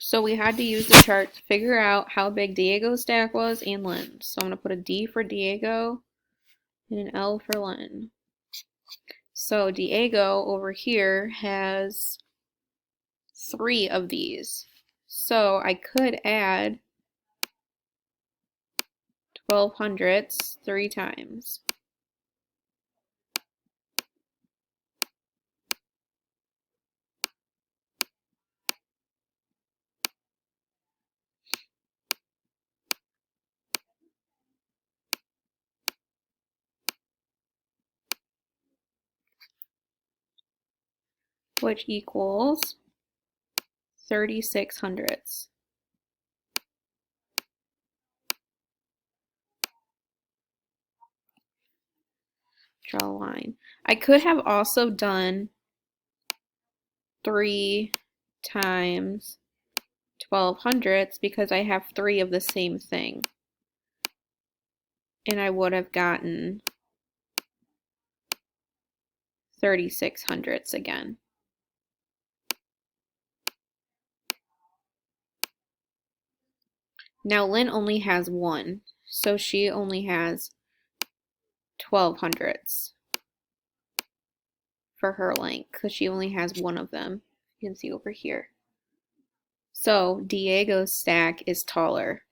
So we had to use the chart to figure out how big Diego's stack was and Lynn's. So I'm going to put a D for Diego and an L for Lynn. So Diego over here has 3 of these. So I could add 1200s 3 times. Which equals 3600s. Draw a line. I could have also done 3 times 1200s because I have 3 of the same thing. And I would have gotten 3600s again. Now Lynn only has 1, so she only has 1200s for her length because she only has 1 of them. You can see over here. So Diego's stack is taller.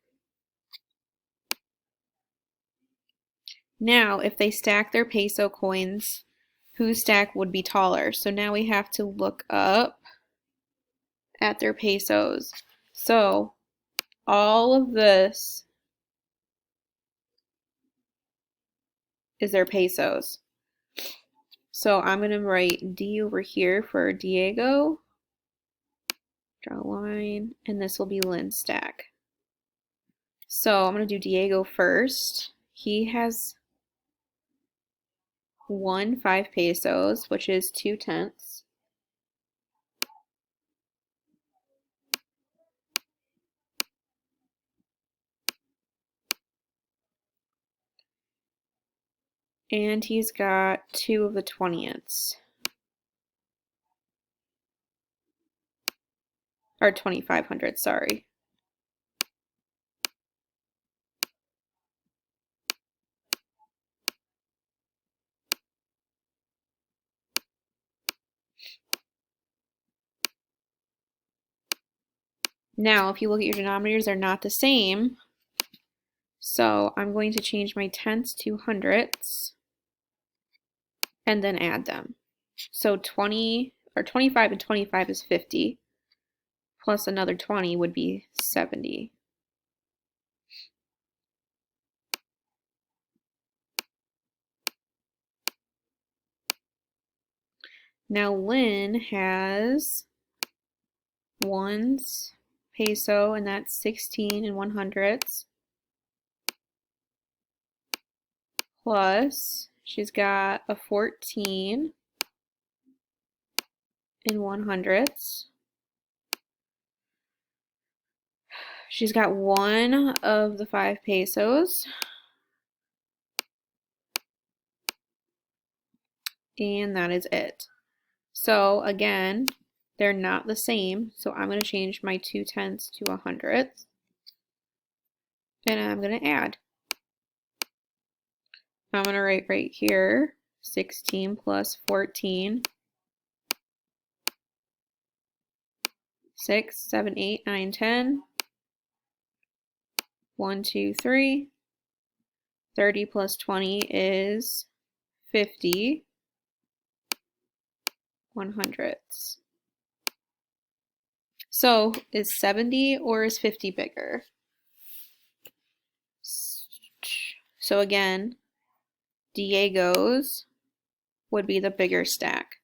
Now if they stack their peso coins, whose stack would be taller? So now we have to look up at their pesos. So all of this is their pesos. So I'm going to write D over here for Diego. Draw a line, and this will be Lynn's stack. So I'm going to do Diego first. He has 5 pesos, which is 2/10. And he's got 2 of the 20ths. Or 2500, sorry. Now, if you look at your denominators, they're not the same. So I'm going to change my tenths to hundredths and then add them. So 20 or 25 and 25 is 50. Plus another 20 would be 70. Now Lynn has 1s, peso, and that's 16 and 100ths. Plus, she's got a 14 and 100ths. She's got 1 of the 5 pesos. And that is it. So again, they're not the same. So I'm going to change my 2/10 to 100th. And I'm going to add. I'm going to write right here 16 plus 14. 6, 7, 8, 9, 10. 1, 2, 3. 30 plus 20 is 50. 100ths. So is 70 or is 50 bigger? So again, Diego's would be the bigger stack.